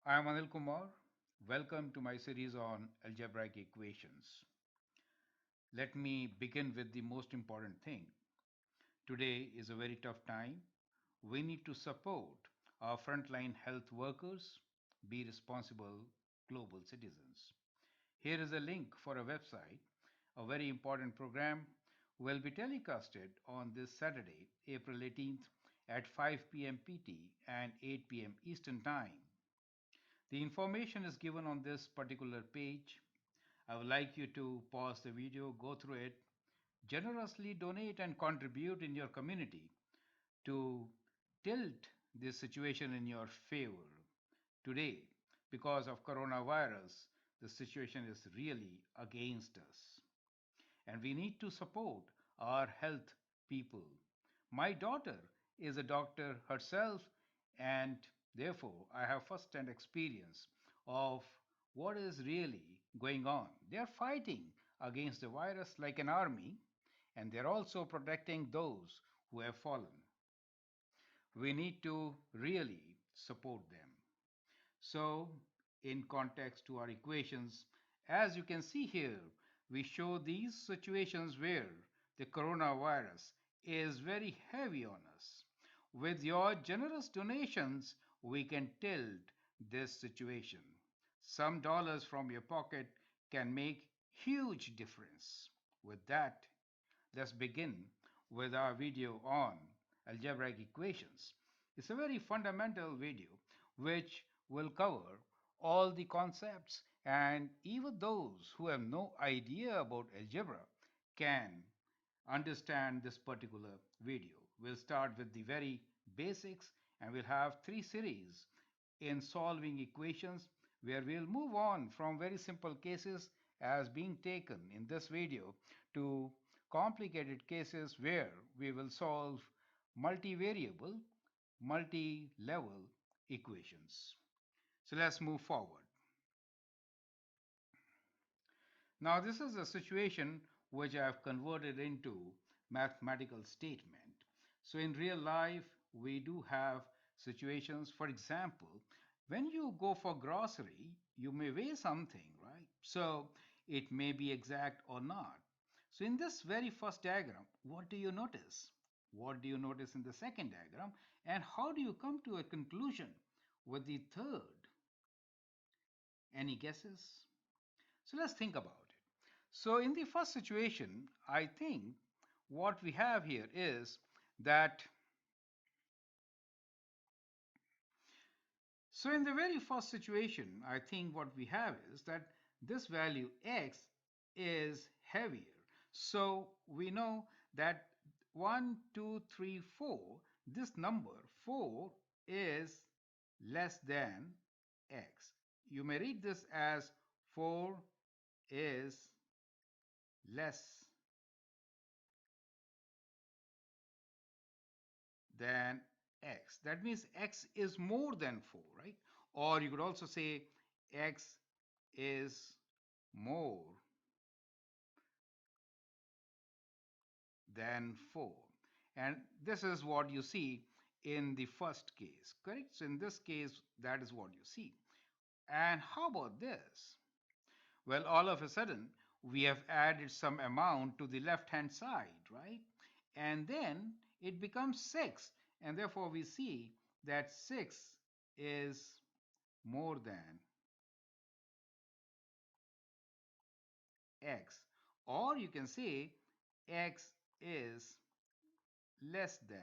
I am Anil Kumar. Welcome to my series on algebraic equations. Let me begin with the most important thing. Today is a very tough time. We need to support our frontline health workers, be responsible global citizens. Here is a link for a website. A very important program will be telecasted on this Saturday, April 18th at 5 p.m. PT and 8 p.m. Eastern Time. The information is given on this particular page. I would like you to pause the video, go through it, generously donate and contribute in your community to tilt this situation in your favor. Today, because of coronavirus, the situation is really against us. And we need to support our health people. My daughter is a doctor herself, and therefore I have first-hand experience of what is really going on. They are fighting against the virus like an army, and they're also protecting those who have fallen. We need to really support them. So, in context to our equations, as you can see here, we show these situations where the coronavirus is very heavy on us. With your generous donations, we can tilt this situation. Some dollars from your pocket can make huge difference. With that, let's begin with our video on algebraic equations. It's a very fundamental video which will cover all the concepts, and even those who have no idea about algebra can understand this particular video. We'll start with the very basics, and we'll have three series in solving equations where we'll move on from very simple cases as being taken in this video to complicated cases where we will solve multivariable, multi-level equations. So let's move forward. Now this is a situation which I have converted into mathematical statement. So in real life, we do have situations, for example, when you go for grocery, you may weigh something, right? So it may be exact or not. So in this very first diagram, what do you notice? What do you notice in the second diagram? And how do you come to a conclusion with the third? Any guesses? So let's think about it. So in the first situation, I think what we have here is that, so in the very first situation, I think what we have is that this value x is heavier. So we know that 1, 2, 3, 4, this number 4 is less than x. You may read this as 4 is less than x. That means x is more than 4, right? Or you could also say x is more than 4. And this is what you see in the first case, correct? So in this case, that is what you see. And how about this? Well, all of a sudden, we have added some amount to the left-hand side, right? And then it becomes 6. And therefore, we see that 6 is more than x. Or you can say x is less than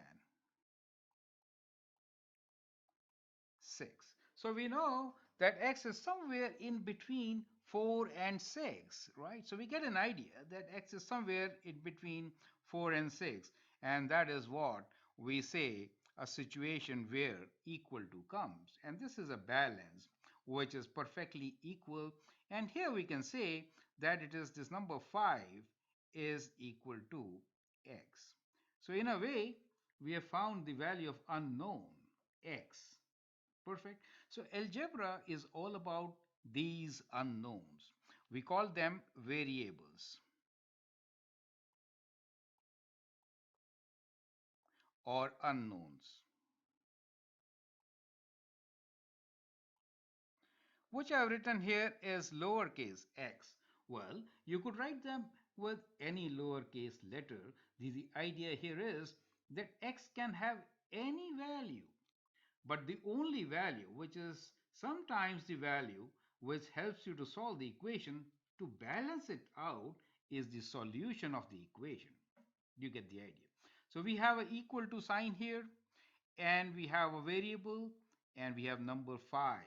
6. So we know that x is somewhere in between 4 and 6, right? So we get an idea that x is somewhere in between 4 and 6. And that is what we say a situation where equal to comes. And this is a balance which is perfectly equal. And here we can say that it is this number 5 is equal to x. So in a way, we have found the value of unknown x. Perfect. So algebra is all about these unknowns. We call them variables or unknowns. which I have written here is lowercase x. Well, you could write them with any lowercase letter. The idea here is that x can have any value, but the only value, which is sometimes the value which helps you to solve the equation to balance it out, is the solution of the equation. You get the idea. So we have an equal to sign here, and we have a variable, and we have number 5.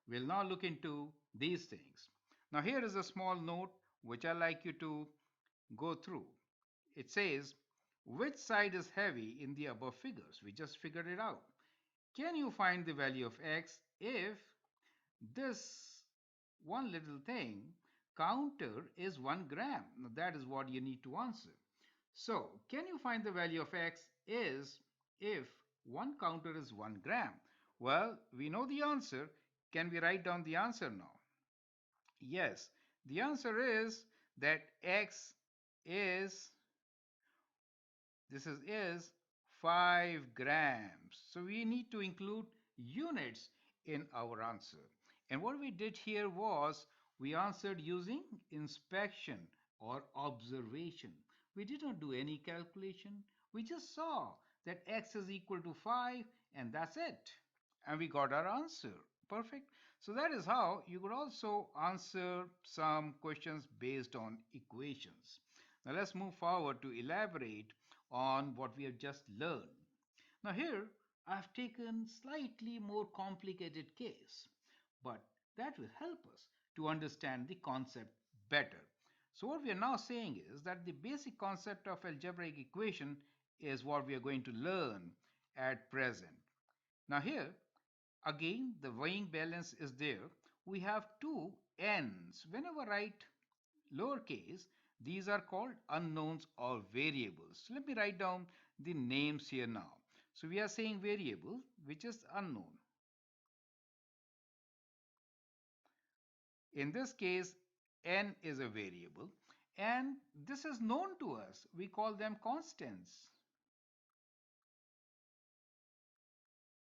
We'll now look into these things. Now here is a small note which I like you to go through. It says, which side is heavy in the above figures? We just figured it out. Can you find the value of x if this one little thing counter is 1 gram? Now that is what you need to answer. So, can you find the value of x is if one counter is 1 gram? Well, we know the answer. Can we write down the answer now? Yes, the answer is that x is this is 5 grams. So we need to include units in our answer. And what we did here was we answered using inspection or observation. We did not do any calculation. We just saw that x is equal to 5 and that's it. And we got our answer. Perfect. So that is how you could also answer some questions based on equations. Now let's move forward to elaborate on what we have just learned. Now here I've taken slightly more complicated case, but that will help us to understand the concept better. So what we are now saying is that the basic concept of algebraic equation is what we are going to learn at present. Now here again the weighing balance is there. We have two n's. Whenever I write lowercase, these are called unknowns or variables. So let me write down the names here now. So we are saying variable, which is unknown. In this case, n is a variable, and this is known to us. We call them constants,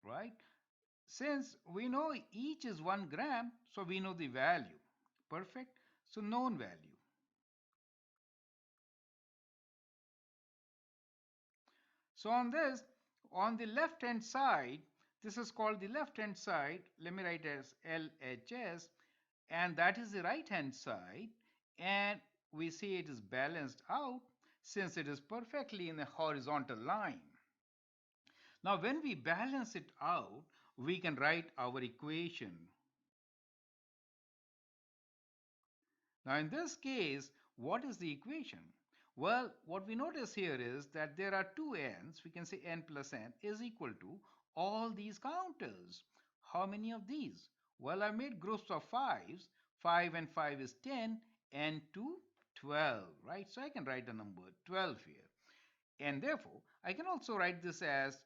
right? Since we know each is 1 gram, so we know the value. Perfect. So known value. So on this, on the left hand side, this is called the left hand side. Let me write as LHS, and that is the right hand side. And we see it is balanced out since it is perfectly in a horizontal line. Now when we balance it out, we can write our equation. Now in this case, what is the equation? Well, what we notice here is that there are two n's. We can say n plus n is equal to all these counters. How many of these? Well, I made groups of 5s. 5 and 5 is 10 and 2, 12, right? So I can write the number 12 here. And therefore, I can also write this as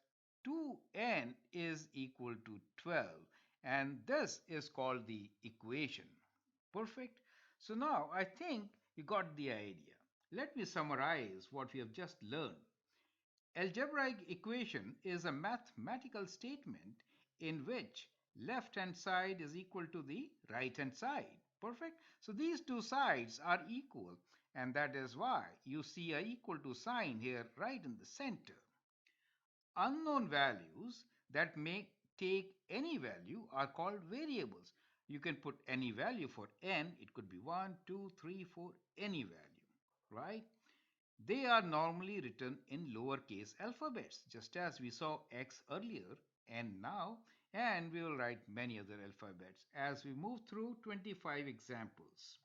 2n is equal to 12. And this is called the equation. Perfect. So now I think you got the idea. Let me summarize what we have just learned. Algebraic equation is a mathematical statement in which left hand side is equal to the right hand side. Perfect. So these two sides are equal, and that is why you see a equal to sign here right in the center. Unknown values that may take any value are called variables. You can put any value for n. It could be 1, 2, 3, 4, any value, right? They are normally written in lowercase alphabets, just as we saw x earlier and now, and we will write many other alphabets as we move through 25 examples.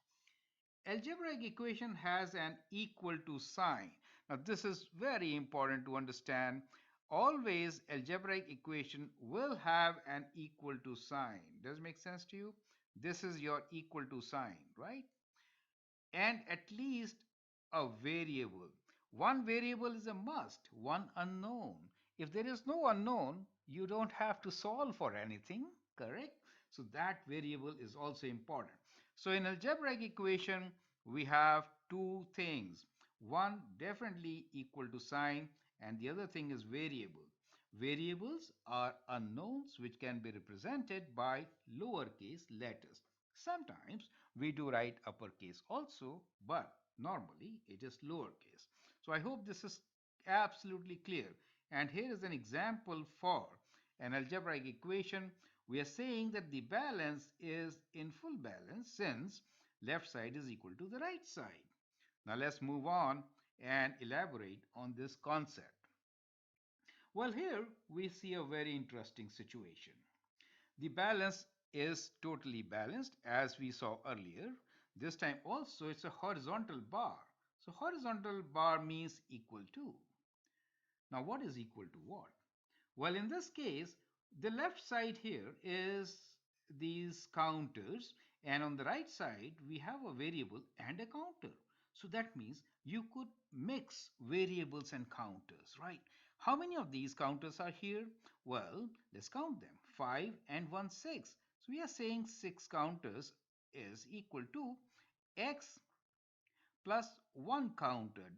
Algebraic equation has an equal to sign. Now this is very important to understand. Always algebraic equation will have an equal to sign. Does it make sense to you? This is your equal to sign, right? And at least a variable. One variable is a must, one unknown. If there is no unknown, you don't have to solve for anything, correct? So that variable is also important. So in algebraic equation, we have two things. One definitely equal to sign, and the other thing is variable. Variables are unknowns which can be represented by lowercase letters. Sometimes we do write uppercase also, but normally it is lowercase. So I hope this is absolutely clear. And here is an example for an algebraic equation. We are saying that the balance is in full balance since left side is equal to the right side. Now let's move on and elaborate on this concept. Well, here we see a very interesting situation. The balance is totally balanced as we saw earlier. This time also it's a horizontal bar. So horizontal bar means equal to. Now what is equal to what? Well, in this case, the left side here is these counters, and on the right side, we have a variable and a counter. So that means you could mix variables and counters, right? How many of these counters are here? Well, let's count them. 5 and 1, 6. So we are saying 6 counters is equal to x plus 1 counted.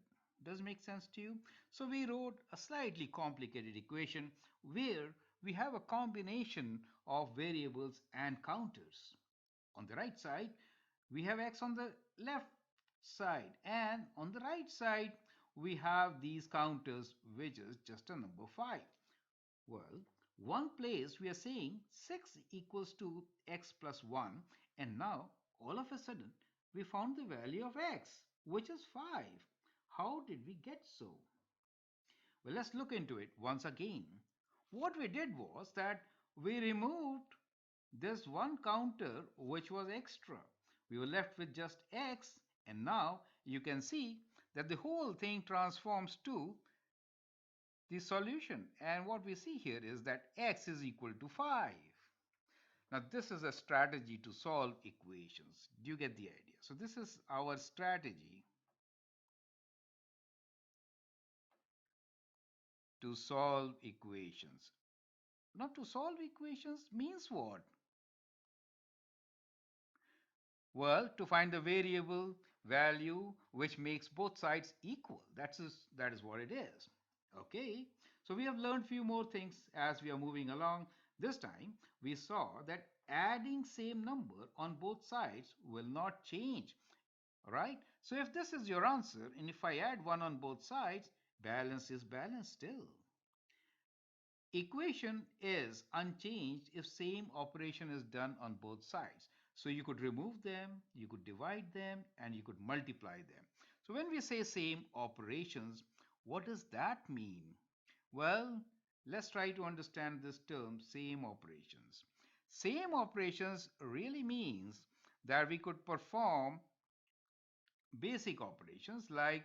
Does make sense to you? So we wrote a slightly complicated equation where we have a combination of variables and counters. On the right side, we have x on the left side, and on the right side, we have these counters, which is just a number 5. Well, one place we are saying 6 equals to x plus 1, and now all of a sudden we found the value of x, which is 5. How did we get so? Well, let's look into it once again. What we did was that we removed this one counter which was extra. We were left with just x, and now you can see that the whole thing transforms to the solution. And what we see here is that x is equal to 5. Now this is a strategy to solve equations. Do you get the idea? So this is our strategy to solve equations. Now to solve equations means what? Well, to find the variable value which makes both sides equal. That is what it is. Okay, so we have learned few more things as we are moving along. This time we saw that adding same number on both sides will not change. All right, so if this is your answer and if I add 1 on both sides, balance is balanced still. Equation is unchanged if same operation is done on both sides. So you could remove them, you could divide them, and you could multiply them. So when we say same operations, what does that mean? Well, let's try to understand this term, same operations. Same operations really means that we could perform basic operations like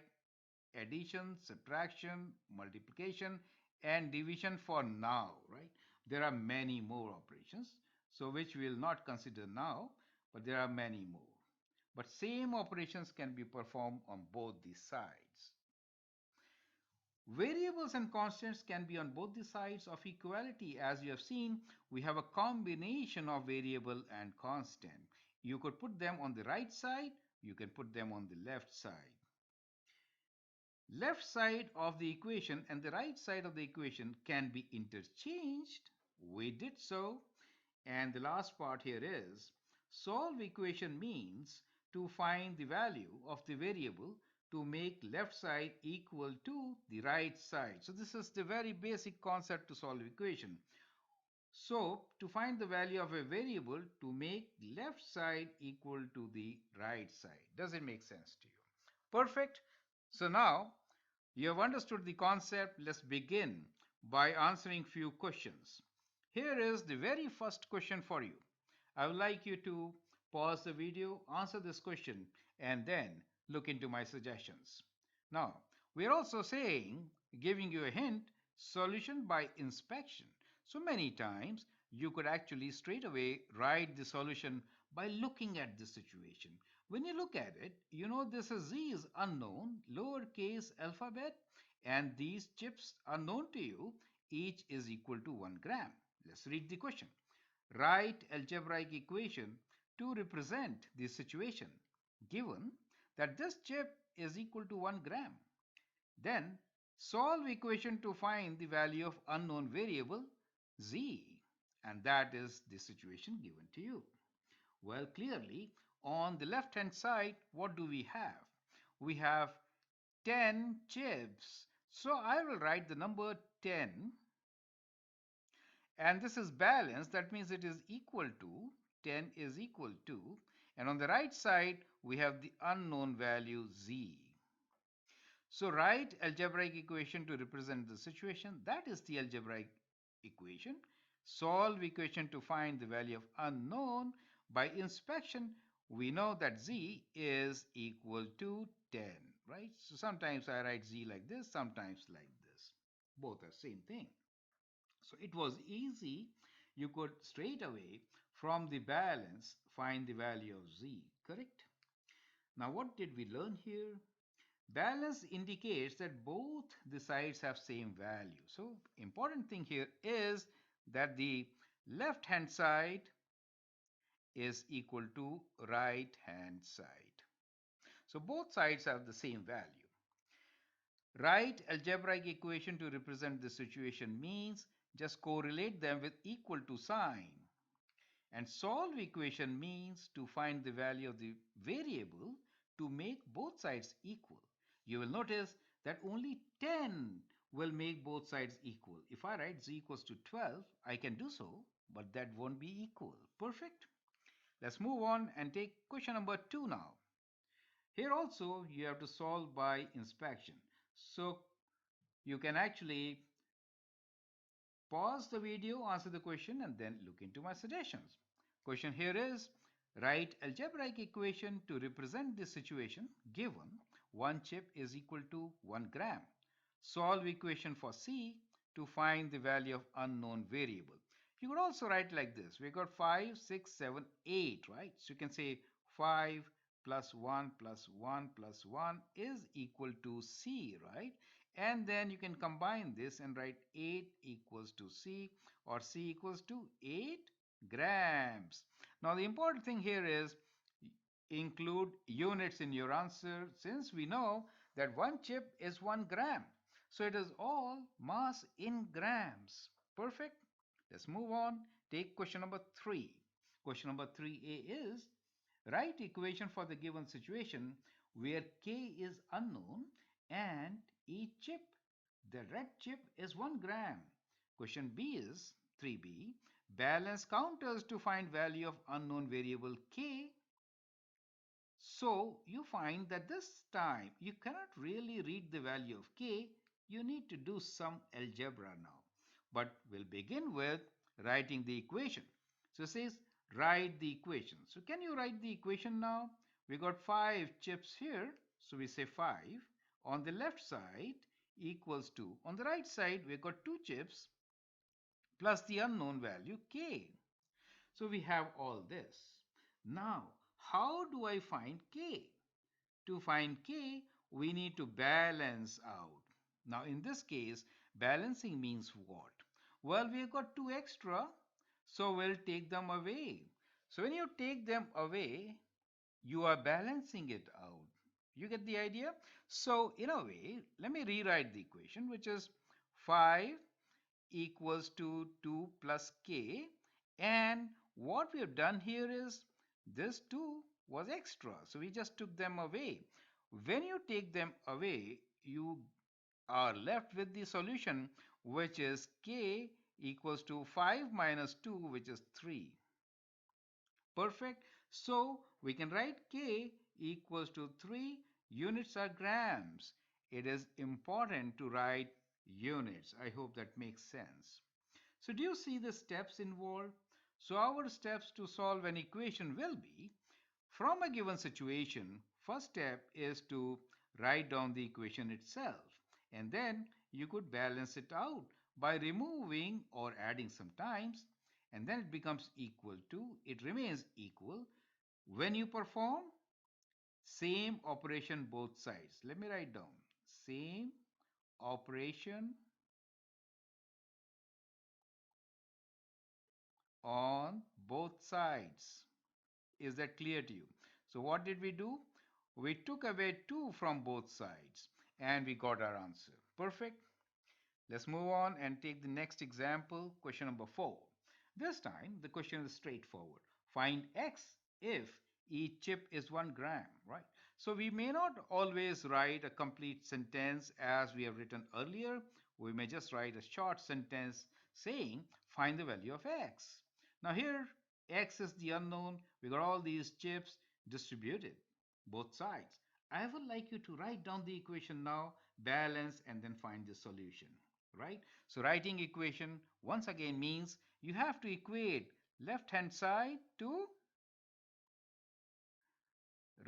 addition, subtraction, multiplication, and division for now, right? There are many more operations, so which we will not consider now, but there are many more. But same operations can be performed on both the sides. Variables and constants can be on both the sides of equality. As you have seen, we have a combination of variable and constant. You could put them on the right side, you can put them on the left side. Left side of the equation and the right side of the equation can be interchanged. We did so. And the last part here is solve equation means to find the value of the variable to make left side equal to the right side. So this is the very basic concept to solve equation. So to find the value of a variable to make left side equal to the right side. Does it make sense to you? Perfect. So now you have understood the concept. Let's begin by answering few questions. Here is the very first question for you. I would like you to pause the video, answer this question, and then look into my suggestions. Now, we are also saying, giving you a hint, solution by inspection. So many times you could actually straight away write the solution by looking at the situation. When you look at it, you know this is Z is unknown, lowercase alphabet, and these chips are known to you. Each is equal to 1 gram. Let's read the question. Write algebraic equation to represent this situation. Given that this chip is equal to 1 gram, then Solve equation to find the value of unknown variable z. And that is the situation given to you. Well, clearly, on the left hand side, what do we have? We have 10 chips. So I will write the number 10, and this is balanced. That means it is equal to 10 is equal to, and on the right side, we have the unknown value z. So write algebraic equation to represent the situation. That is the algebraic equation. Solve equation to find the value of unknown. By inspection, we know that z is equal to 10, right? So sometimes I write z like this, sometimes like this. Both are same thing. So it was easy. You could straight away from the balance find the value of z, correct? Now what did we learn here? Balance indicates that both the sides have same value. So important thing here is that the left hand side is equal to right hand side. So both sides have the same value. Write algebraic equation to represent the situation means just correlate them with equal to sign. And solve equation means to find the value of the variable to make both sides equal. You will notice that only 10 will make both sides equal. If I write z equals to 12, I can do so, but that won't be equal. Perfect. Let's move on and take question number 2 now. Here also you have to solve by inspection. So you can actually pause the video, answer the question, and then look into my suggestions. Question here is, write algebraic equation to represent this situation given one chip is equal to 1 gram. Solve equation for C to find the value of unknown variable. You could also write like this. We got 5, 6, 7, 8, right? So you can say 5 plus 1 plus 1 plus 1 is equal to C, right? And then you can combine this and write 8 equals to C, or C equals to 8 grams. Now the important thing here is include units in your answer, since we know that one chip is 1 gram. So it is all mass in grams. Perfect. Let's move on. Take question number 3. Question number 3a is, write equation for the given situation where k is unknown and each chip, the red chip, is 1 gram. Question B is 3b. Balance counters to find value of unknown variable k. So you find that this time you cannot really read the value of k. You need to do some algebra now. But we'll begin with writing the equation. So it says write the equation. So can you write the equation now? We got 5 chips here. So we say 5 on the left side equals to, on the right side we got 2 chips plus the unknown value k. So we have all this. Now, how do I find k? To find k, we need to balance out. Now, in this case, balancing means what? Well, we have got 2 extra, so we'll take them away. So when you take them away, you are balancing it out. You get the idea? So in a way, let me rewrite the equation, which is 5 equals to 2 plus k, and what we have done here is this 2 was extra, so we just took them away. When you take them away, you are left with the solution, which is k equals to 5 minus 2, which is 3. Perfect. So we can write k equals to 3. Units are grams. It is important to write units. I hope that makes sense. So do you see the steps involved? So our steps to solve an equation will be, from a given situation, first step is to write down the equation itself, and then you could balance it out by removing or adding some times, and then it becomes equal to, it remains equal. When you perform same operation both sides, let me write down same operation on both sides. Is that clear to you? So what did we do? We took away 2 from both sides and we got our answer. Perfect. Let's move on and take the next example, question number 4. This time, the question is straightforward. Find x if each chip is 1 gram, right? So we may not always write a complete sentence as we have written earlier. We may just write a short sentence saying, find the value of x. Now here, x is the unknown. We got all these chips distributed, both sides. I would like you to write down the equation now, balance, and then find the solution, right? So writing equation once again means you have to equate left hand side to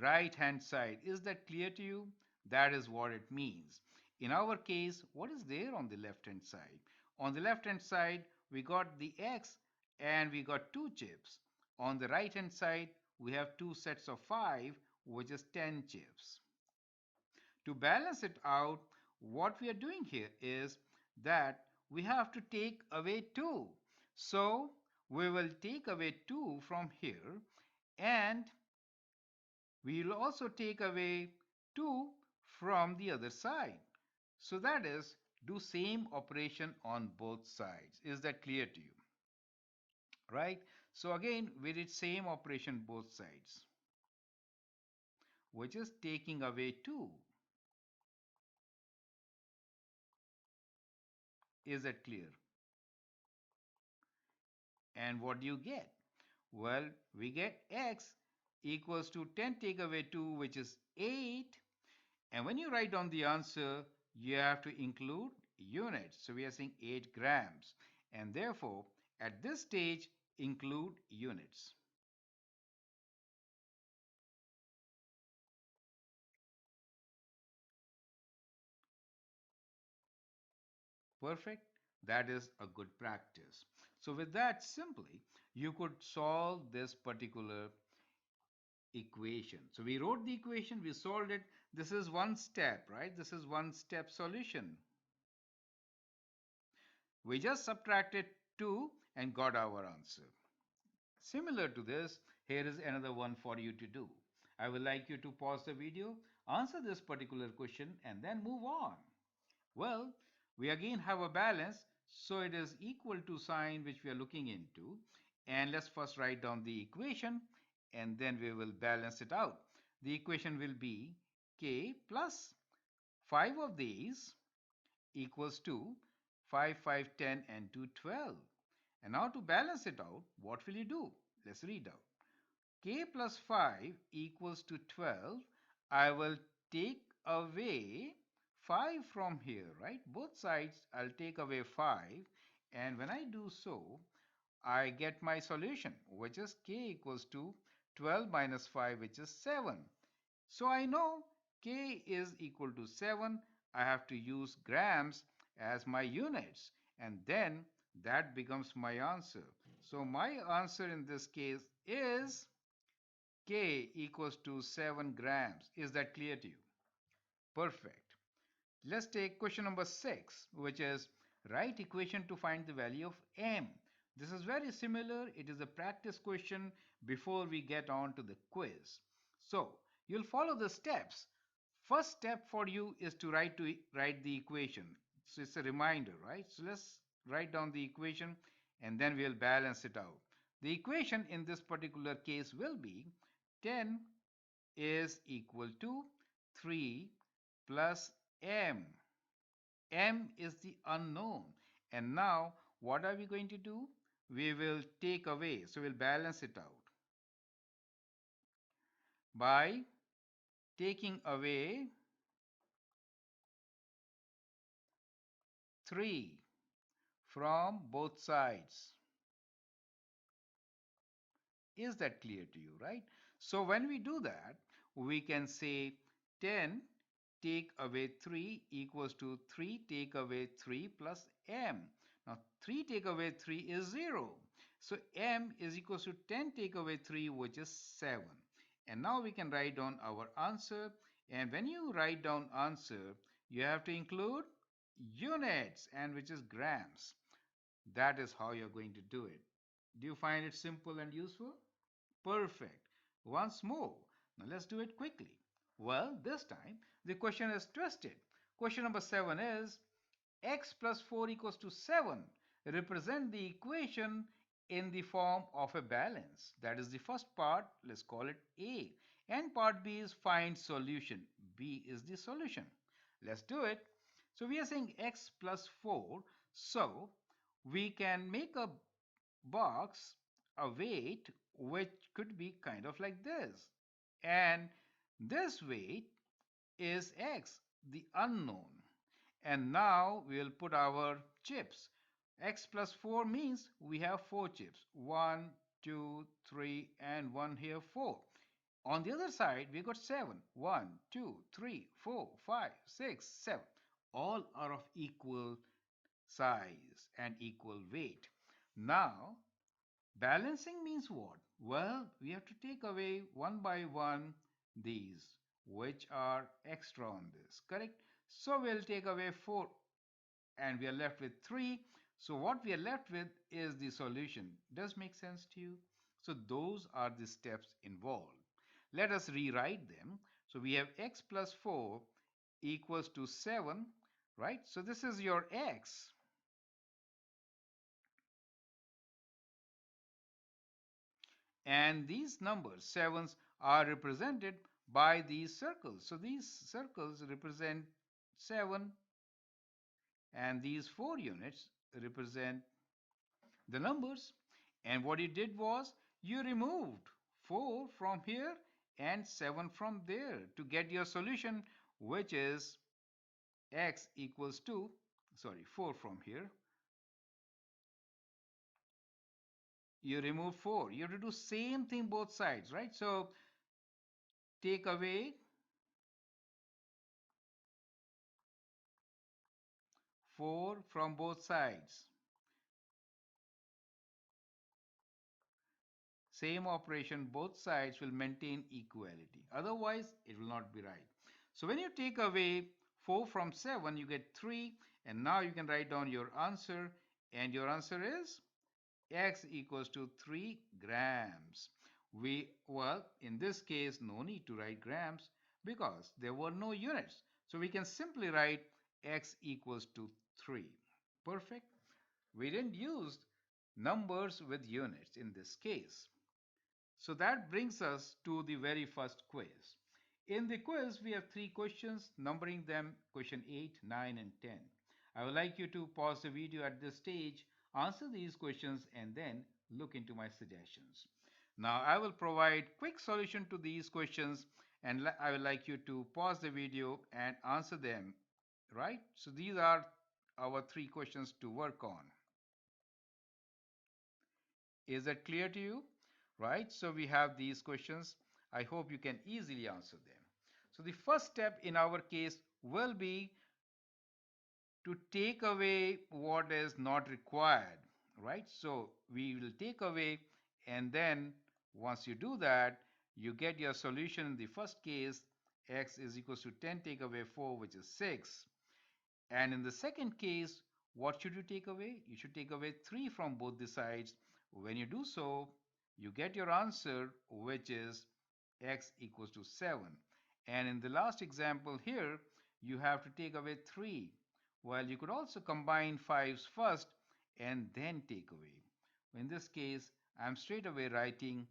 right hand side. Is that clear to you? That is what it means. In our case, what is there on the left hand side? On the left hand side, we got the x and we got two chips. On the right hand side, we have two sets of 5, which is 10 chips. To balance it out, what we are doing here is that we have to take away 2. So we will take away 2 from here, and we will also take away 2 from the other side. So that is, do same operation on both sides. Is that clear to you? Right? So again, we did same operation both sides, which is taking away 2. Is that clear? And what do you get? Well, we get x equals to 10 take away 2, which is 8. And when you write down the answer, you have to include units. So we are saying 8 grams. And therefore, at this stage, include units. Perfect. That is a good practice. So with that, simply, you could solve this particular equation. So we wrote the equation, we solved it. This is one step, right? This is one step solution. We just subtracted 2 and got our answer. Similar to this, here is another one for you to do. I would like you to pause the video, answer this particular question, and then move on. Well, we again have a balance, so it is equal to sign which we are looking into. And let's first write down the equation, and then we will balance it out. The equation will be k plus 5 of these equals to 5, 5, 10, and 2, 12. And now to balance it out, what will you do? Let's read out. K plus 5 equals to 12. I will take away 5 from here, right? Both sides, I'll take away 5. And when I do so, I get my solution, which is k equals to 12 minus 5, which is 7. So I know k is equal to 7. I have to use grams as my units, and then that becomes my answer. So my answer in this case is k equals to 7 grams. Is that clear to you? Perfect. Let's take question number 6, which is write equation to find the value of m. This is very similar. It is a practice question before we get on to the quiz. So you'll follow the steps. First step for you is to write the equation. So it's a reminder, right? So let's write down the equation and then we'll balance it out. The equation in this particular case will be 10 is equal to 3 plus m. M is the unknown. And now what are we going to do? We will take away. So we'll balance it out by taking away 3 from both sides. Is that clear to you, right? So when we do that, we can say 10 take away 3 equals to 3 take away 3 plus m. Now 3 take away 3 is 0. So m is equals to 10 take away 3, which is 7. And now we can write down our answer. And when you write down answer, you have to include units, and which is grams. That is how you're going to do it. Do you find it simple and useful? Perfect. Once more. Now let's do it quickly. Well, this time the question is twisted. Question number 7 is x plus 4 equals to 7. Represent the equation in the form of a balance. That is the first part. Let's call it A. And part B is find solution. B is the solution. Let's do it. So we are saying x plus 4. So we can make a box, a weight, which could be kind of like this. And this weight is x, the unknown. And now we will put our chips. X plus 4 means we have 4 chips. 1, 2, 3, and 1 here, 4. On the other side, we got 7. 1, 2, 3, 4, 5, 6, 7. All are of equal size and equal weight. Now, balancing means what? Well, we have to take away one by one these, which are extra on this, correct? So we'll take away 4 and we are left with 3. So what we are left with is the solution. Does make sense to you? So those are the steps involved. Let us rewrite them. So we have x plus 4 equals to 7, right? So this is your x. And these numbers, 7s, are represented by these circles. So these circles represent 7 and these 4 units represent the numbers. And what you did was you removed 4 from here and 7 from there to get your solution, which is x equals to, sorry, 4 from here. You remove 4. You have to do same thing both sides, right? So take away 4 from both sides. Same operation, both sides will maintain equality. Otherwise, it will not be right. So when you take away 4 from 7, you get 3. And now you can write down your answer. And your answer is x equals to 3 grams. Well, in this case, no need to write grams because there were no units. So we can simply write x equals to 3. Perfect. We didn't use numbers with units in this case. So that brings us to the very first quiz. In the quiz, we have 3 questions, numbering them question 8, 9, and 10. I would like you to pause the video at this stage, answer these questions, and then look into my suggestions. Now, I will provide quick solution to these questions, and I would like you to pause the video and answer them, right? So these are our 3 questions to work on. Is that clear to you? Right? So we have these questions. I hope you can easily answer them. So the first step in our case will be to take away what is not required, right? So we will take away, and then once you do that, you get your solution in the first case, x is equals to 10 take away 4, which is 6. And in the second case, what should you take away? You should take away 3 from both the sides. When you do so, you get your answer, which is x equals to 7. And in the last example here, you have to take away 3. Well, you could also combine 5's first and then take away. In this case, I'm straight away writing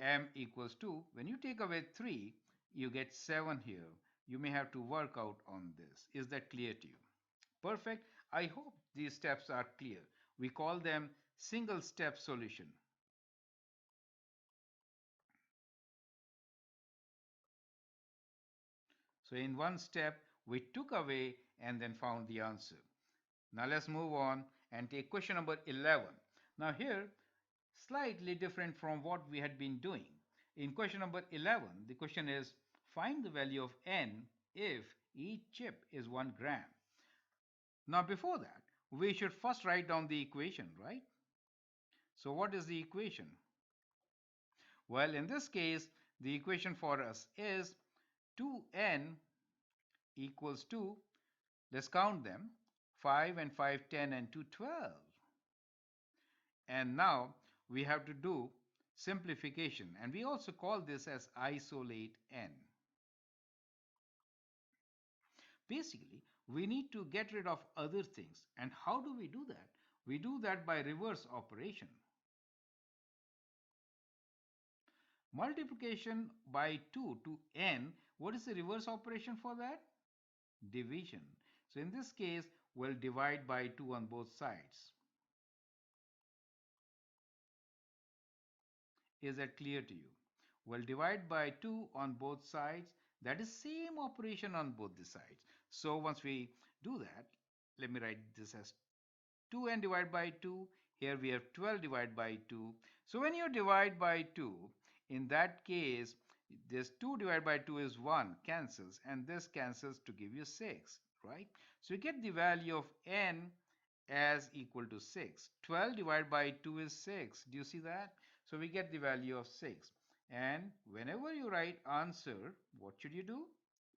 m equals to, when you take away 3, you get 7 here. You may have to work out on this. Is that clear to you? Perfect. I hope these steps are clear. We call them single step solution. So in one step, we took away and then found the answer. Now let's move on and take question number 11. Now here, slightly different from what we had been doing. In question number 11, the question is, find the value of n if each chip is 1 gram. Now before that, we should first write down the equation, right? So what is the equation? Well, in this case, the equation for us is 2n equals to, let's count them, 5 and 5, 10 and 2, 12. And now we have to do simplification, and we also call this as isolate n. Basically, we need to get rid of other things. And how do we do that? We do that by reverse operation. Multiplication by 2 to n, what is the reverse operation for that? Division. So in this case, we'll divide by 2 on both sides. Is that clear to you? We'll divide by 2 on both sides. That is same operation on both the sides. So once we do that, let me write this as 2n divided by 2. Here we have 12 divided by 2. So when you divide by 2, in that case, this 2 divided by 2 is 1, cancels, and this cancels to give you 6, right? So you get the value of n as equal to 6. 12 divided by 2 is 6. Do you see that? So we get the value of 6. And whenever you write answer, what should you do?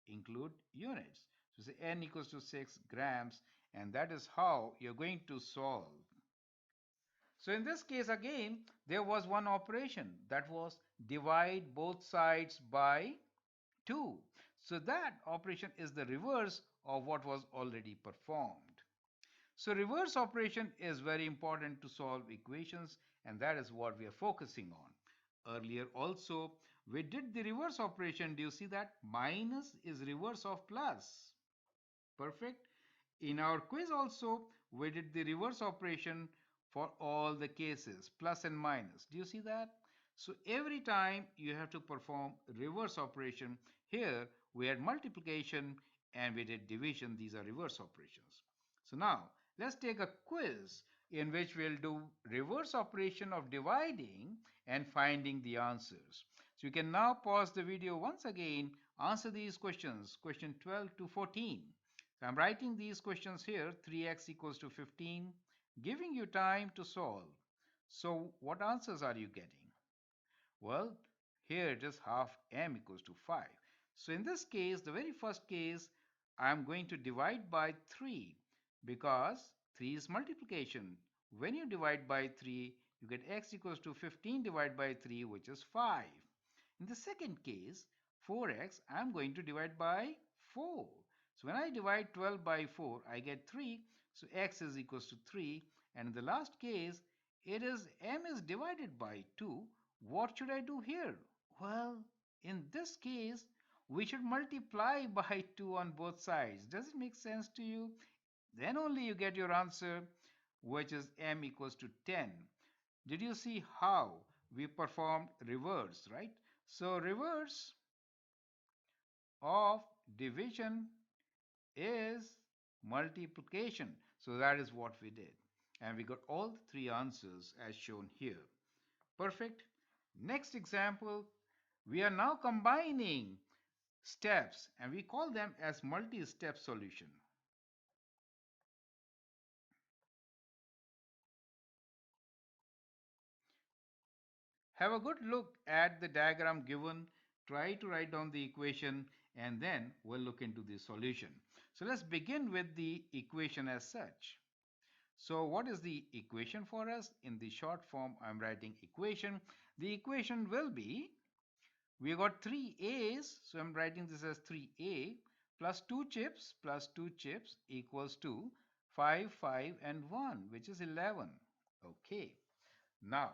Include units. So say n equals to 6 grams, and that is how you're going to solve. So in this case again, there was one operation, that was divide both sides by 2. So that operation is the reverse of what was already performed. So reverse operation is very important to solve equations, and that is what we are focusing on. Earlier also, we did the reverse operation. Do you see that? Minus is reverse of plus. Perfect. In our quiz also, we did the reverse operation for all the cases, plus and minus. Do you see that? So every time you have to perform reverse operation. Here we had multiplication and we did division. These are reverse operations. So now let's take a quiz in which we'll do reverse operation of dividing and finding the answers. So you can now pause the video once again, answer these questions, question 12 to 14. So I'm writing these questions here, 3x equals to 15, giving you time to solve. So what answers are you getting? Well, here it is half m equals to 5. So in this case, the very first case, I'm going to divide by 3 because 3 is multiplication. When you divide by 3, you get x equals to 15 divided by 3, which is 5. In the second case, 4x, I'm going to divide by 4. So when I divide 12 by 4, I get 3. So x is equals to 3. And in the last case, it is m is divided by 2. What should I do here? Well, in this case, we should multiply by 2 on both sides. Does it make sense to you? Then only you get your answer, which is m equals to 10. Did you see how we performed reverse, right? So reverse of division is multiplication. So that is what we did. And we got all three answers as shown here. Perfect. Next example, we are now combining steps and we call them as multi-step solution. Have a good look at the diagram given. Try to write down the equation and then we'll look into the solution. So let's begin with the equation as such. So what is the equation for us? In the short form, I'm writing equation. The equation will be, we got 3a's, so I'm writing this as 3a plus 2 chips equals to 5, 5 and 1, which is 11. Okay. Now,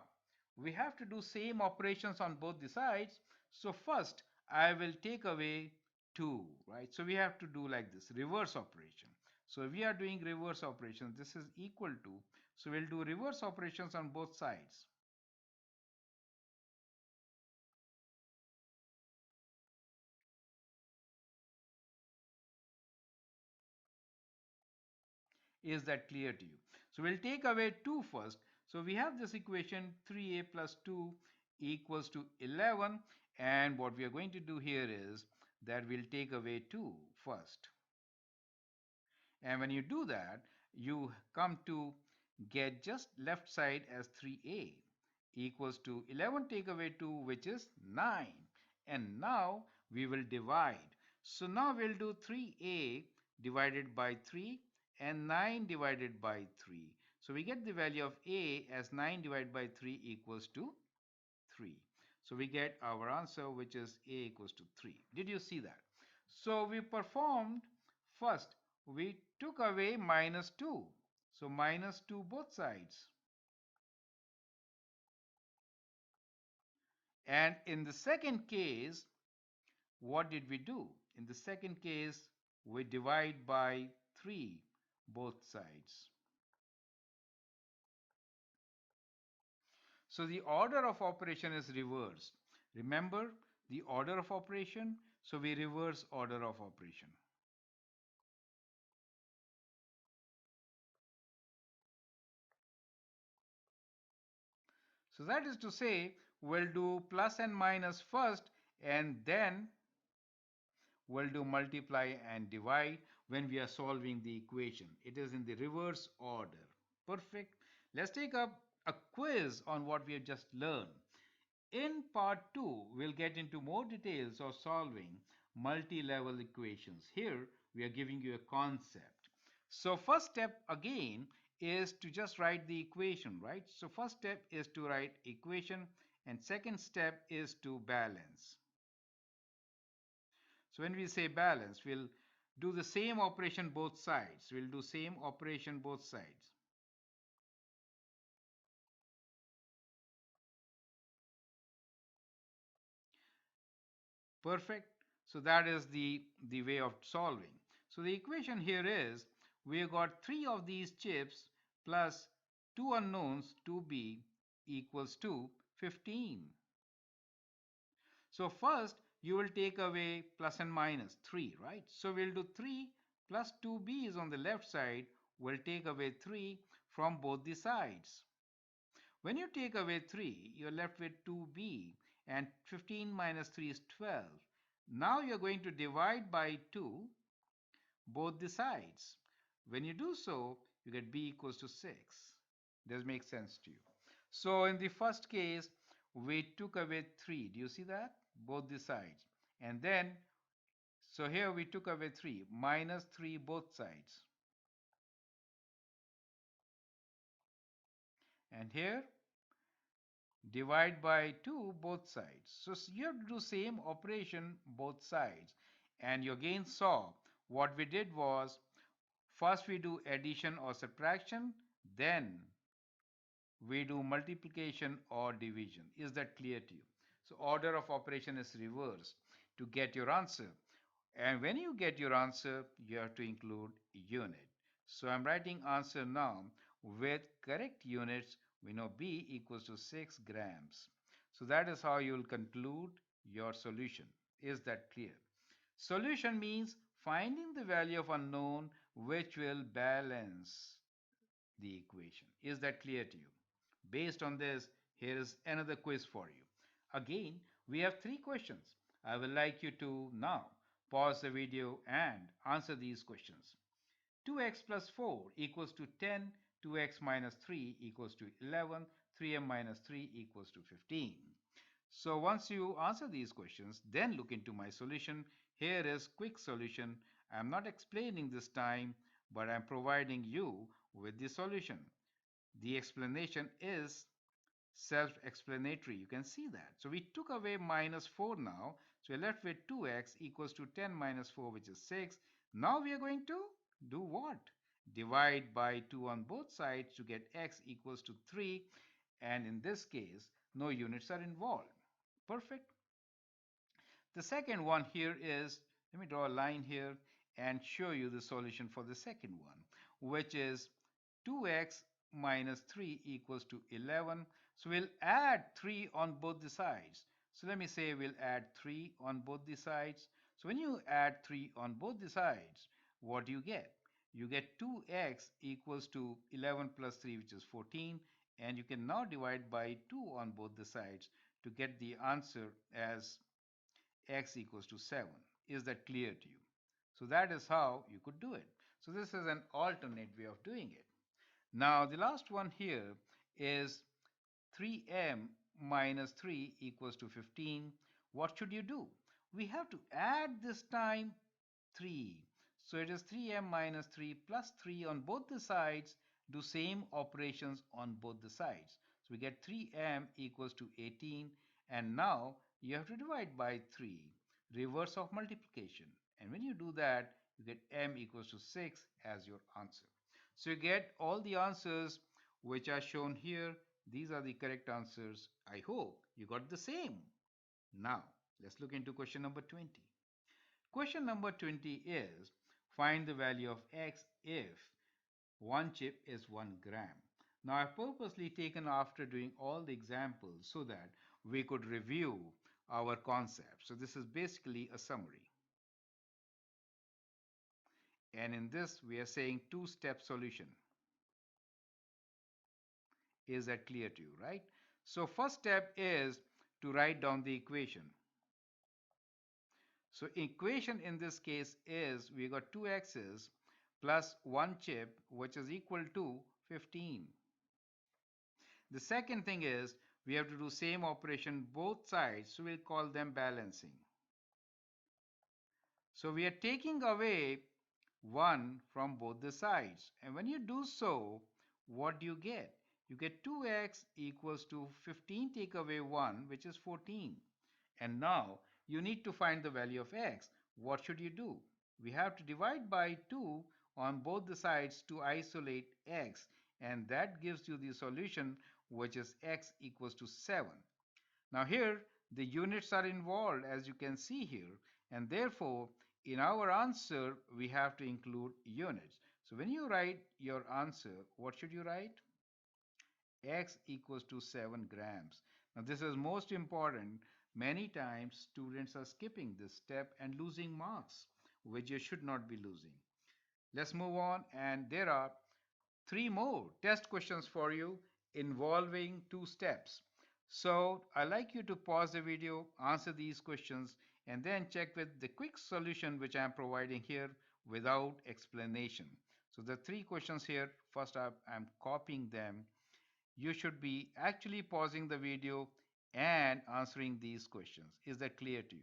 we have to do same operations on both the sides. So first, I will take away 2, right? So we have to do like this, reverse operation. So we are doing reverse operations. This is equal to, so we'll do reverse operations on both sides. Is that clear to you? So we'll take away 2 first. So we have this equation 3a plus 2 equals to 11. And what we are going to do here is that we'll take away 2 first. And when you do that, you come to get just left side as 3a equals to 11 take away 2, which is 9. And now we will divide. So now we'll do 3a divided by 3 and 9 divided by 3. So we get the value of a as 9 divided by 3 equals to 3. So we get our answer, which is a equals to 3. Did you see that? So we performed First, we took away minus 2. So minus 2 both sides. And in the second case, what did we do? In the second case, we divide by 3 both sides. So the order of operation is reversed. Remember the order of operation? So we reverse order of operation. So that is to say, we'll do plus and minus first, and then we'll do multiply and divide when we are solving the equation. It is in the reverse order. Perfect. Let's take up a quiz on what we have just learned. In part 2, we'll get into more details of solving multi-level equations. Here, we are giving you a concept. So first step again is to just write the equation, right? So first step is to write equation, and second step is to balance. So when we say balance, we'll do the same operation both sides. We'll do same operation both sides. Perfect. So that is the way of solving. So the equation here is we have got 3 of these chips plus 2 unknowns 2b equals to 15. So first you will take away plus and minus 3, right? So we'll do 3 plus 2b is on the left side. We'll take away 3 from both the sides. When you take away 3, you're left with 2b, and 15 minus 3 is 12. Now you're going to divide by 2 both the sides. When you do so, you get b equals to 6. Does make sense to you? So in the first case, we took away 3. Do you see that? Both the sides. And then, so here we took away 3, minus 3 both sides. And here, divide by 2 both sides. So you have to do same operation both sides. And you again saw what we did was first we do addition or subtraction, then we do multiplication or division. Is that clear to you? So order of operation is reversed to get your answer. And when you get your answer, you have to include unit. So I'm writing answer now with correct units. We know B equals to 6 grams. So that is how you will conclude your solution. Is that clear? Solution means finding the value of unknown which will balance the equation. Is that clear to you? Based on this, here is another quiz for you. Again, we have 3 questions. I would like you to now pause the video and answer these questions. 2x plus 4 equals to 10, 2x minus 3 equals to 11, 3m minus 3 equals to 15. So once you answer these questions, then look into my solution. Here is quick solution. I'm not explaining this time, but I'm providing you with the solution. The explanation is self-explanatory. You can see that. So we took away minus 4 now. So we're left with 2x equals to 10 minus 4, which is 6. Now we are going to do what? Divide by 2 on both sides to get x equals to 3. And in this case, no units are involved. Perfect. The second one here is, let me draw a line here and show you the solution for the second one, which is 2x minus 3 equals to 11. So we'll add 3 on both the sides. So let me say we'll add 3 on both the sides. So when you add 3 on both the sides, what do you get? You get 2x equals to 11 plus 3, which is 14. And you can now divide by 2 on both the sides to get the answer as x equals to 7. Is that clear to you? So that is how you could do it. So this is an alternate way of doing it. Now the last one here is 3m minus 3 equals to 15. What should you do? We have to add this time 3. So it is 3m minus 3 plus 3 on both the sides. Do same operations on both the sides. So we get 3m equals to 18, and now you have to divide by 3, reverse of multiplication. And when you do that, you get m equals to 6 as your answer. So you get all the answers which are shown here. These are the correct answers. I hope you got the same. Now, let's look into question number 20. Question number 20 is find the value of x if one chip is 1 gram. Now, I've purposely taken after doing all the examples so that we could review our concept. So, this is basically a summary. And in this, we are saying two-step solution. Is that clear to you, right? So, first step is to write down the equation. So, equation in this case is we got 2x's plus 1 chip, which is equal to 15. The second thing is we have to do same operation both sides, so we'll call them balancing. So we are taking away 1 from both the sides, and when you do so, what do you get? You get 2x equals to 15 take away 1, which is 14. And now you need to find the value of x. What should you do? We have to divide by 2 on both the sides to isolate x, and that gives you the solution, which is x equals to 7. Now here the units are involved, as you can see here, and therefore in our answer we have to include units. So when you write your answer, what should you write? X equals to 7 grams. Now this is most important. Many times students are skipping this step and losing marks, which you should not be losing. Let's move on, and there are 3 more test questions for you involving 2 steps. So I like you to pause the video, answer these questions, and then check with the quick solution which I am providing here without explanation. So the 3 questions here, first I'm copying them. You should be actually pausing the video and answering these questions. Is that clear to you?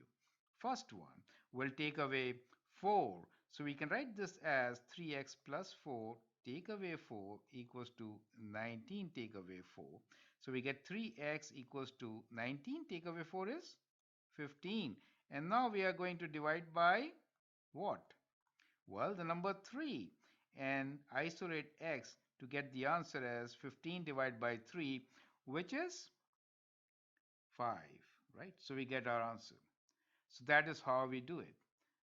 First one will take away 4. So we can write this as 3x plus 4 take away 4 equals to 19 take away 4. So we get 3x equals to 19 take away 4 is 15. And now we are going to divide by what? Well, the number 3 and isolate x to get the answer as 15 divided by 3, which is 5, right? So we get our answer. So that is how we do it.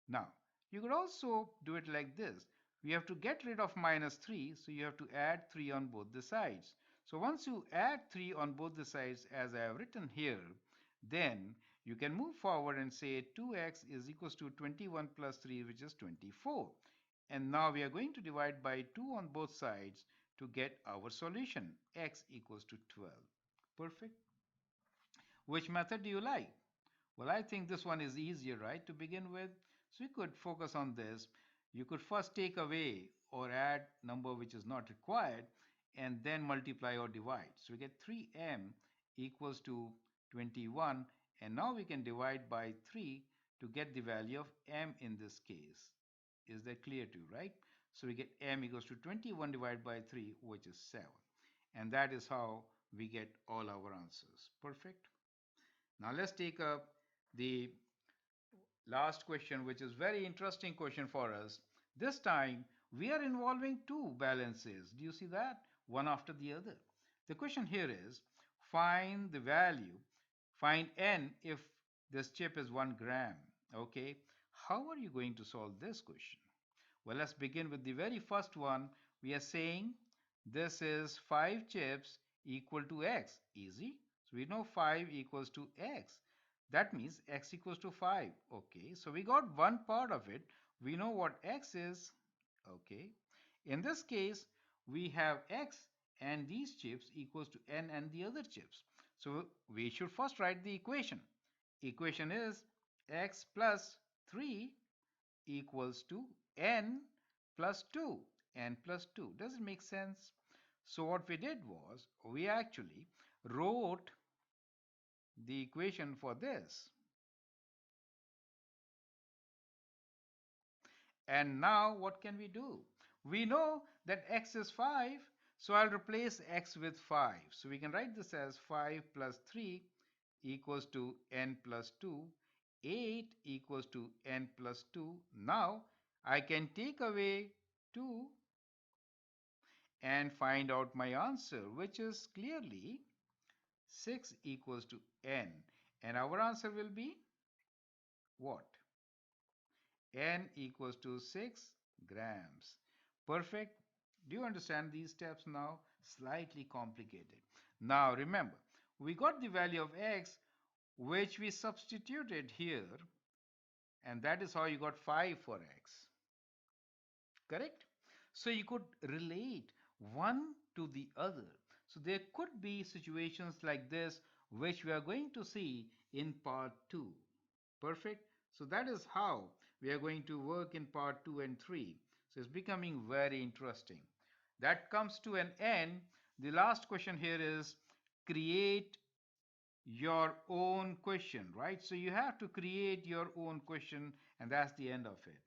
Now, you could also do it like this. We have to get rid of minus 3, so you have to add 3 on both the sides. So once you add 3 on both the sides, as I have written here, then you can move forward and say 2x is equals to 21 plus 3, which is 24. And now we are going to divide by 2 on both sides to get our solution, x equals to 12. Perfect. Which method do you like? Well, I think this one is easier, right, to begin with. So you could focus on this. You could first take away or add number which is not required and then multiply or divide. So we get 3m equals to 21, and now we can divide by 3 to get the value of m in this case. Is that clear to you, right? So we get m equals to 21 divided by 3, which is 7. And that is how we get all our answers. Perfect. Now let's take up the last question, which is very interesting question for us. This time we are involving 2 balances. Do you see that? One after the other. The question here is find the value, find n if this chip is 1 gram. Okay, how are you going to solve this question? Well, let's begin with the very first one. We are saying this is 5 chips equal to x. Easy. So we know 5 equals to x. That means x equals to 5. Okay, so we got one part of it. We know what x is. Okay, in this case, we have x and these chips equals to n and the other chips. So we should first write the equation. Equation is x plus 3 equals to n plus 2. N plus 2. Does it make sense? So what we did was we actually wrote the equation for this. And now what can we do? We know that x is 5, so I'll replace x with 5. So we can write this as 5 plus 3 equals to n plus 2. 8 equals to n plus 2. Now I can take away 2 and find out my answer, which is clearly 6 equals to n. And our answer will be what? N equals to 6 grams. Perfect. Do you understand these steps now? Slightly complicated. Now remember, we got the value of x, which we substituted here, and that is how you got 5 for x. Correct? So you could relate one to the other. So there could be situations like this, which we are going to see in part 2. Perfect? So that is how we are going to work in part 2 and 3. So it's becoming very interesting. That comes to an end. The last question here is create your own question, right? So you have to create your own question, and that's the end of it.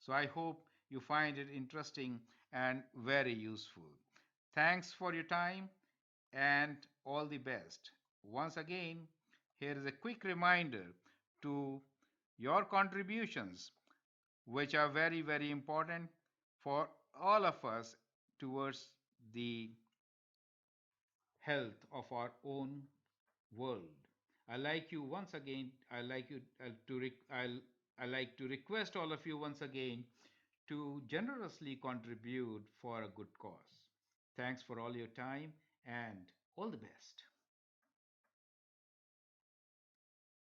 So I hope you find it interesting and very useful. Thanks for your time and all the best. Once again, here is a quick reminder to your contributions, which are very, very important for all of us towards the health of our own world. I like you once again. I like you to I like to request all of you once again to generously contribute for a good cause. Thanks for all your time and all the best.